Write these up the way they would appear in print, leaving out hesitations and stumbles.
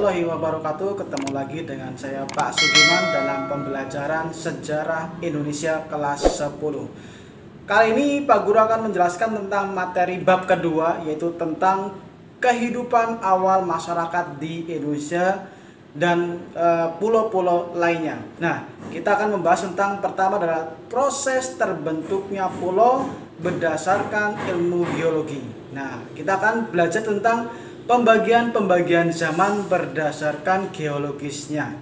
warahmatullahi wabarakatuh. Ketemu lagi dengan saya Pak Sugiman dalam pembelajaran Sejarah Indonesia kelas 10. Kali ini Pak Guru akan menjelaskan tentang materi bab kedua, yaitu tentang kehidupan awal masyarakat di Indonesia dan pulau-pulau lainnya. Nah, kita akan membahas tentang pertama adalah proses terbentuknya pulau berdasarkan ilmu geologi. Nah, kita akan belajar tentang pembagian zaman berdasarkan geologisnya.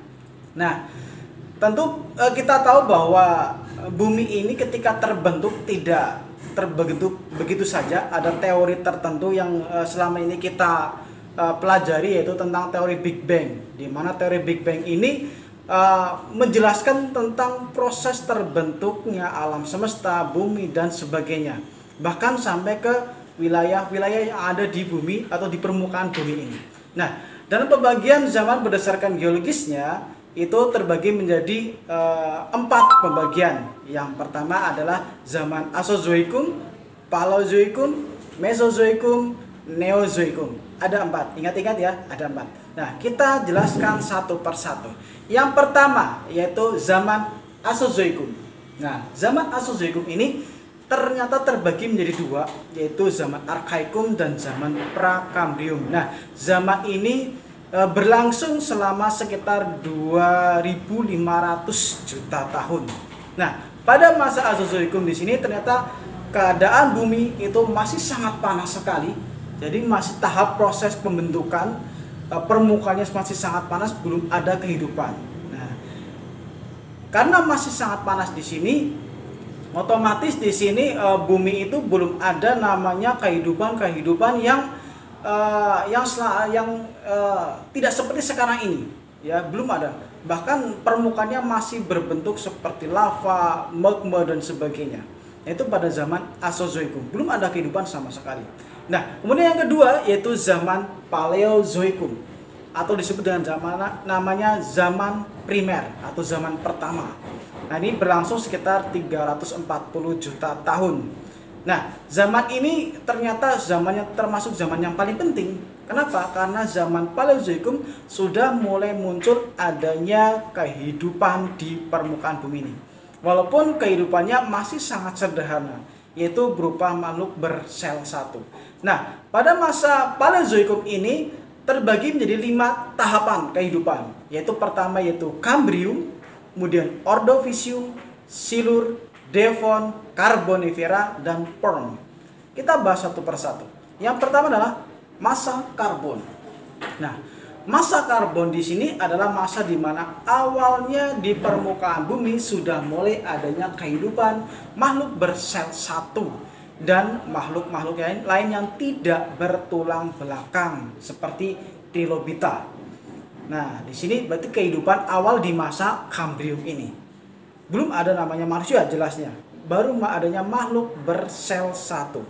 Nah, tentu kita tahu bahwa bumi ini ketika terbentuk tidak terbentuk begitu saja. Ada teori tertentu yang selama ini kita pelajari, yaitu tentang teori Big Bang, di mana teori Big Bang ini menjelaskan tentang proses terbentuknya alam semesta, bumi dan sebagainya, bahkan sampai ke wilayah-wilayah yang ada di bumi atau di permukaan bumi ini. Nah, dalam pembagian zaman berdasarkan geologisnya itu terbagi menjadi 4 pembagian. Yang pertama adalah zaman Asozoikum, Paleozoikum, Mesozoikum, Neozoikum. Ada 4. Ingat-ingat ya, ada 4. Nah, kita jelaskan satu persatu. Yang pertama yaitu zaman Asozoikum. Nah, zaman Asozoikum ini ternyata terbagi menjadi 2, yaitu zaman Arkaikum dan zaman Prakambrium. Nah, zaman ini berlangsung selama sekitar 2.500 juta tahun. Nah, pada masa Asozoikum di sini ternyata keadaan bumi itu masih sangat panas sekali. Jadi masih tahap proses pembentukan, permukaannya masih sangat panas, belum ada kehidupan. Nah, karena masih sangat panas di sini, otomatis di sini bumi itu belum ada namanya kehidupan yang tidak seperti sekarang ini, ya, belum ada. Bahkan permukaannya masih berbentuk seperti lava, magma dan sebagainya. Itu pada zaman Asozoikum, belum ada kehidupan sama sekali. Nah, kemudian yang kedua yaitu zaman Paleozoikum, atau disebut dengan namanya zaman primer atau zaman pertama. Nah, ini berlangsung sekitar 340 juta tahun. Nah, zaman ini ternyata termasuk zaman yang paling penting. Kenapa? Karena zaman Paleozoikum sudah mulai muncul adanya kehidupan di permukaan bumi ini. Walaupun kehidupannya masih sangat sederhana, yaitu berupa makhluk bersel satu. Nah, pada masa Paleozoikum ini terbagi menjadi 5 tahapan kehidupan, yaitu pertama yaitu Kambrium, kemudian Ordovisium, Silur, Devon, Karbonifera, dan Perm. Kita bahas satu persatu. Yang pertama adalah masa karbon. Nah, masa karbon di sini adalah masa di mana awalnya di permukaan bumi sudah mulai adanya kehidupan makhluk bersel satu dan makhluk-makhluk lain yang tidak bertulang belakang seperti trilobita. Nah, di sini berarti kehidupan awal di masa Kambrium ini. Belum ada namanya manusia jelasnya. Baru adanya makhluk bersel satu.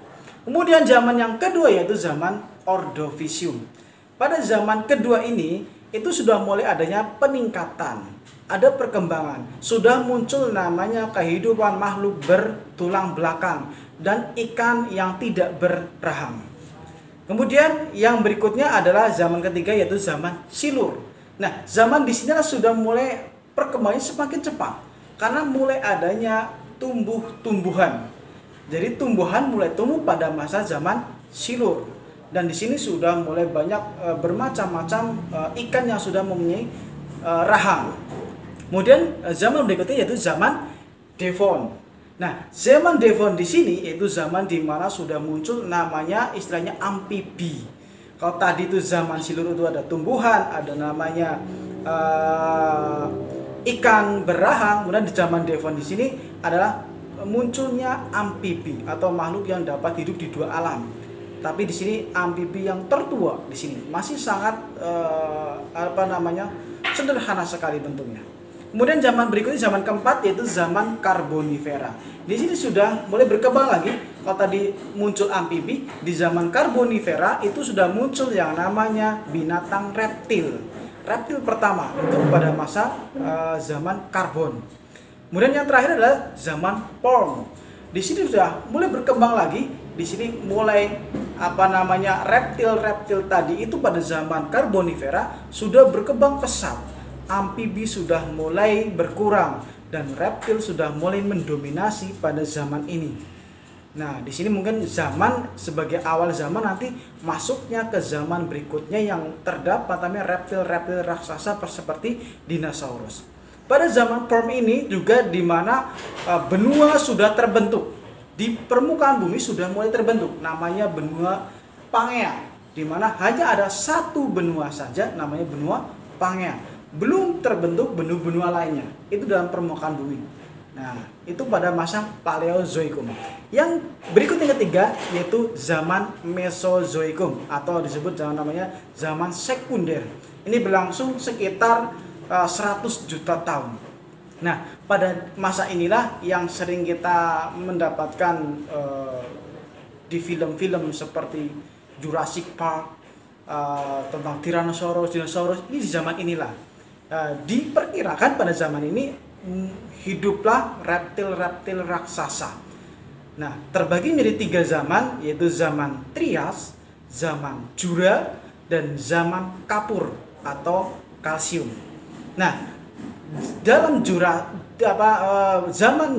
Kemudian zaman yang kedua yaitu zaman Ordovisium. Pada zaman kedua ini itu sudah mulai adanya peningkatan, ada perkembangan. Sudah muncul namanya kehidupan makhluk bertulang belakang dan ikan yang tidak berrahang. Kemudian yang berikutnya adalah zaman ketiga yaitu zaman Silur. Nah, zaman di sini sudah mulai perkembangannya semakin cepat karena mulai adanya tumbuh-tumbuhan. Jadi tumbuhan mulai tumbuh pada masa zaman Silur. Dan di sini sudah mulai banyak bermacam-macam ikan yang sudah mempunyai rahang. Kemudian zaman berikutnya yaitu zaman Devon. Nah, zaman Devon di sini yaitu zaman di mana sudah muncul namanya istilahnya amfibi. Kalau tadi itu zaman Silur itu ada tumbuhan, ada namanya ikan berrahang. Kemudian di zaman Devon di sini adalah munculnya amfibi atau makhluk yang dapat hidup di 2 alam. Tapi di sini amfibi yang tertua di sini masih sangat sederhana sekali bentuknya. Kemudian zaman berikutnya zaman keempat yaitu zaman Karbonifera. Di sini sudah mulai berkembang lagi. Kalau tadi muncul amfibi, di zaman Karbonifera itu sudah muncul yang namanya binatang reptil. Reptil pertama itu pada masa zaman karbon. Kemudian yang terakhir adalah zaman Perm. Di sini sudah mulai berkembang lagi. Di sini mulai reptil-reptil tadi itu pada zaman Karbonifera sudah berkembang pesat. Amfibi sudah mulai berkurang dan reptil sudah mulai mendominasi pada zaman ini. Nah, di sini mungkin zaman sebagai awal zaman, nanti masuknya ke zaman berikutnya yang terdapat namanya reptil-reptil raksasa seperti dinosaurus. Pada zaman Perm ini juga di mana benua sudah terbentuk. Di permukaan bumi sudah mulai terbentuk namanya benua Pangea, di mana hanya ada satu benua saja namanya benua Pangea. Belum terbentuk benua-benua lainnya. Itu dalam permukaan bumi. Nah, itu pada masa Paleozoikum. Yang berikut yang ketiga yaitu zaman Mesozoikum atau disebut namanya zaman sekunder. Ini berlangsung sekitar 100 juta tahun. Nah, pada masa inilah yang sering kita mendapatkan di film-film seperti Jurassic Park, tentang Tyrannosaurus, dinosaurus. Ini di zaman inilah. Diperkirakan pada zaman ini hiduplah reptil-reptil raksasa. Nah, terbagi menjadi 3 zaman, yaitu zaman Trias, zaman Jura, dan zaman Kapur atau Kalsium. Nah, dalam zaman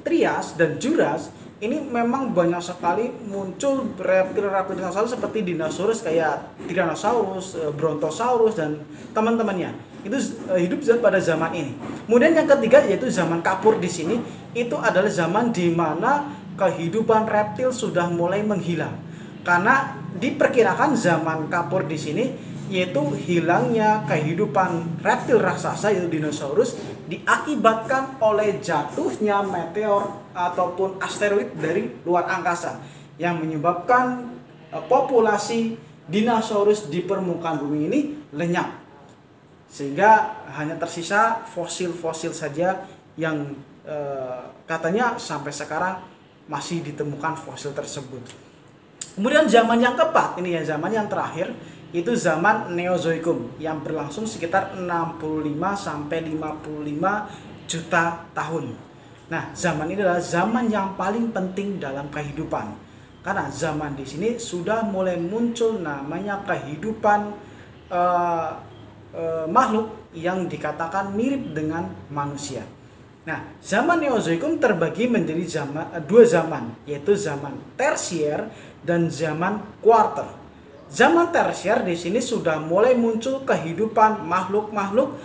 Trias dan Juras ini memang banyak sekali muncul reptil-reptil raksasa seperti dinosaurus kayak Tyrannosaurus, Brontosaurus, dan teman-temannya. Itu hidup pada zaman ini. Kemudian yang ketiga yaitu zaman Kapur. Di sini itu adalah zaman di mana kehidupan reptil sudah mulai menghilang. Karena diperkirakan zaman Kapur di sini yaitu hilangnya kehidupan reptil raksasa yaitu dinosaurus diakibatkan oleh jatuhnya meteor ataupun asteroid dari luar angkasa yang menyebabkan populasi dinosaurus di permukaan bumi ini lenyap. Sehingga hanya tersisa fosil-fosil saja yang katanya sampai sekarang masih ditemukan fosil tersebut. Kemudian zaman yang keempat, ini ya zaman yang terakhir, itu zaman Neozoikum yang berlangsung sekitar 65 sampai 55 juta tahun. Nah, zaman ini adalah zaman yang paling penting dalam kehidupan. Karena zaman di sini sudah mulai muncul namanya kehidupan makhluk yang dikatakan mirip dengan manusia. Nah, zaman Neozoikum terbagi menjadi dua zaman, yaitu zaman Tersier dan zaman Kuarter. Zaman Tersier di sini sudah mulai muncul kehidupan makhluk-makhluk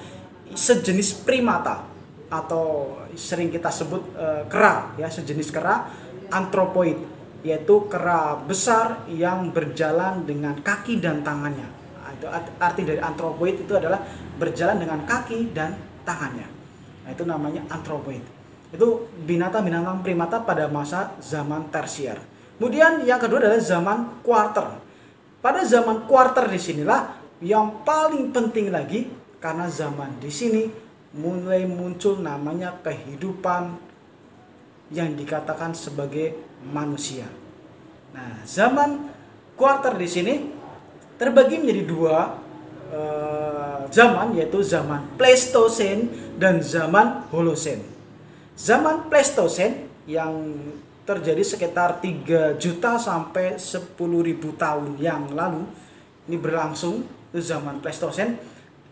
sejenis primata atau sering kita sebut kera, ya, sejenis kera antropoid, yaitu kera besar yang berjalan dengan kaki dan tangannya. Itu arti dari antropoid itu adalah berjalan dengan kaki dan tangannya. Nah, itu namanya antropoid. Itu binatang-binatang primata pada masa zaman Tersier. Kemudian yang kedua adalah zaman Kuarter. Pada zaman Kuarter di sinilah yang paling penting lagi karena zaman di sini mulai muncul namanya kehidupan yang dikatakan sebagai manusia. Nah, zaman Kuarter di sini terbagi menjadi dua zaman, yaitu zaman Pleistocene dan zaman Holocene. Zaman Pleistocene yang terjadi sekitar 3 juta sampai 10.000 tahun yang lalu, ini berlangsung, itu zaman Pleistocene,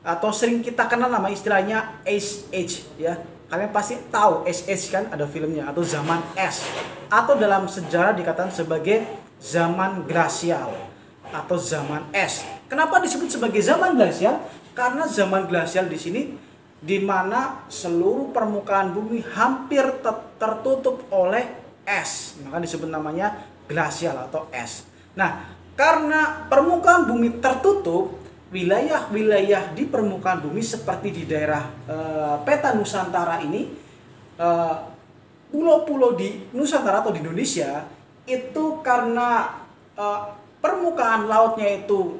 atau sering kita kenal nama istilahnya Ice Age, ya. Kalian pasti tahu Ice Age kan, ada filmnya, atau zaman es, atau dalam sejarah dikatakan sebagai zaman glasial atau zaman es. Kenapa disebut sebagai zaman glasial? Karena zaman glasial di sini di mana seluruh permukaan bumi hampir tertutup oleh es, maka disebut namanya glasial atau es. Nah, karena permukaan bumi tertutup, wilayah-wilayah di permukaan bumi seperti di daerah peta Nusantara ini, pulau-pulau di Nusantara atau di Indonesia itu karena permukaan lautnya itu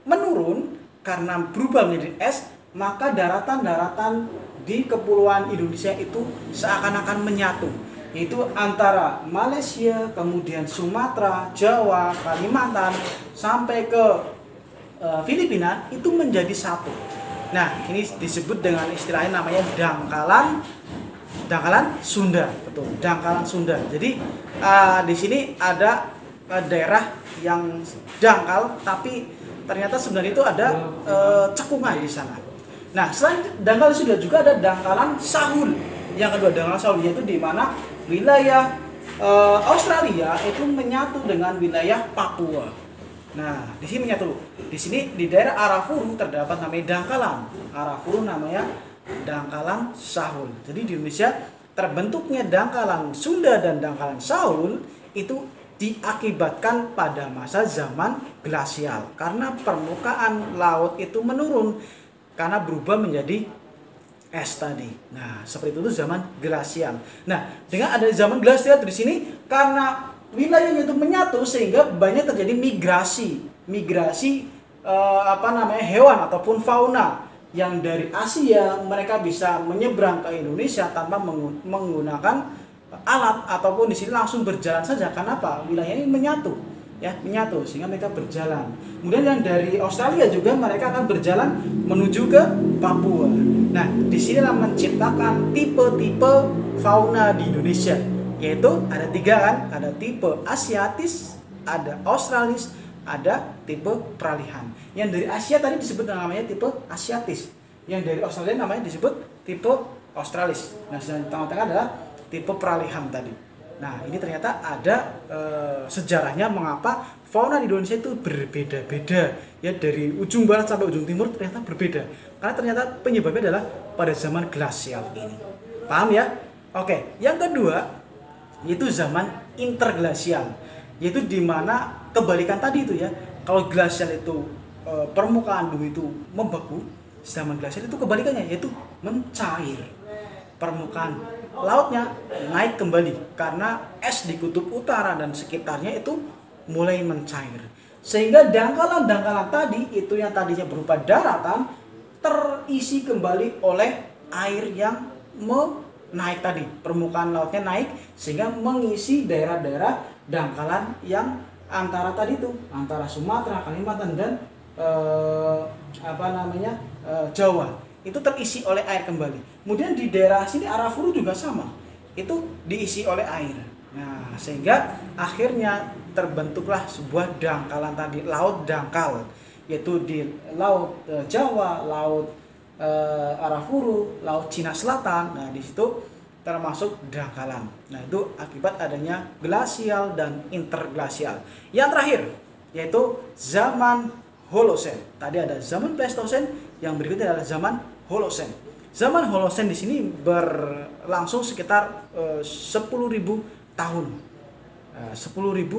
menurun karena berubah menjadi es, maka daratan-daratan di kepulauan Indonesia itu seakan-akan menyatu, yaitu antara Malaysia, kemudian Sumatera, Jawa, Kalimantan, sampai ke Filipina itu menjadi satu. Nah, ini disebut dengan istilahnya namanya dangkalan Dangkalan Sunda, betul. Dangkalan Sunda. Jadi di sini ada daerah yang dangkal, tapi ternyata sebenarnya itu ada cekungan di sana. Nah, selain dangkal Sunda juga ada dangkalan Sahul. Yang kedua, dangkalan Sahul yaitu di mana wilayah Australia itu menyatu dengan wilayah Papua. Nah, di sini menyatu. Di sini di daerah Arafuru terdapat namanya dangkalan. Arafuru namanya dangkalan Sahul. Jadi di Indonesia terbentuknya dangkalan Sunda dan dangkalan Sahul itu diakibatkan pada masa zaman glasial karena permukaan laut itu menurun karena berubah menjadi es tadi. Nah, seperti itu zaman glasial. Nah, dengan ada zaman glasial di sini karena wilayahnya itu menyatu sehingga banyak terjadi migrasi hewan ataupun fauna yang dari Asia mereka bisa menyeberang ke Indonesia tanpa menggunakan alat ataupun di sini langsung berjalan saja. Karena apa? Wilayah ini menyatu sehingga mereka berjalan. Kemudian yang dari Australia juga mereka akan berjalan menuju ke Papua. Nah, disinilah menciptakan tipe-tipe fauna di Indonesia, yaitu ada 3 kan, ada tipe Asiatis, ada Australis, ada tipe peralihan. Yang dari Asia tadi disebut namanya tipe Asiatis. Yang dari Australia namanya disebut tipe Australis. Nah, yang tengah-tengah adalah tipe peralihan tadi. Nah, ini ternyata ada sejarahnya mengapa fauna di Indonesia itu berbeda-beda. Ya, dari ujung barat sampai ujung timur ternyata berbeda. Karena ternyata penyebabnya adalah pada zaman glasial ini. Paham ya? Oke, yang kedua yaitu zaman interglasial. Yaitu di mana kebalikan tadi itu ya. Kalau glasial itu permukaan bumi itu membeku, zaman glasial itu kebalikannya yaitu mencair. Permukaan lautnya naik kembali karena es di kutub utara dan sekitarnya itu mulai mencair. Sehingga dangkalan-dangkalan tadi itu yang tadinya berupa daratan terisi kembali oleh air yang naik tadi. Permukaan lautnya naik sehingga mengisi daerah-daerah dangkalan yang antara tadi itu, antara Sumatera, Kalimantan dan Jawa. Itu terisi oleh air kembali. Kemudian di daerah sini Arafuru juga sama. Itu diisi oleh air. Nah, sehingga akhirnya terbentuklah sebuah dangkalan tadi, laut dangkal, yaitu di laut Jawa, laut Arafuru, laut Cina Selatan. Nah, di situ termasuk dangkalan. Nah, itu akibat adanya glasial dan interglasial. Yang terakhir yaitu zaman Holosen. Tadi ada zaman Pleistosen, yang berikutnya adalah zaman Holosen. Zaman Holosen di sini berlangsung sekitar 10.000 tahun. 10.000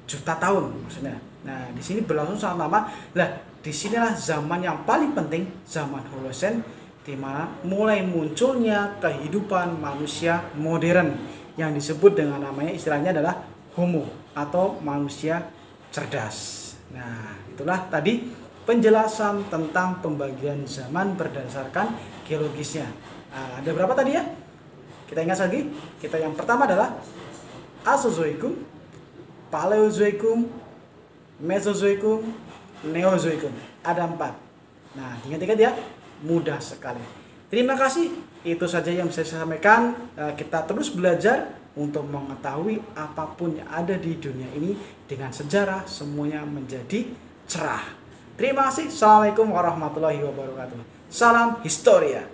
juta tahun maksudnya. Nah, di sini berlangsung sangat lama. Nah, disinilah zaman yang paling penting, zaman Holosen, di mana mulai munculnya kehidupan manusia modern yang disebut dengan namanya istilahnya adalah Homo atau manusia cerdas. Nah, itulah tadi penjelasan tentang pembagian zaman berdasarkan geologisnya. Nah, ada berapa tadi ya? Kita ingat lagi. Kita yang pertama adalah Asozoikum, Paleozoikum, Mesozoikum, Neozoikum. Ada 4. Nah, ingat-ingat ya, mudah sekali. Terima kasih. Itu saja yang bisa saya sampaikan. Kita terus belajar untuk mengetahui apapun yang ada di dunia ini dengan sejarah semuanya menjadi cerah. Terima kasih. Assalamualaikum warahmatullahi wabarakatuh. Salam Historia.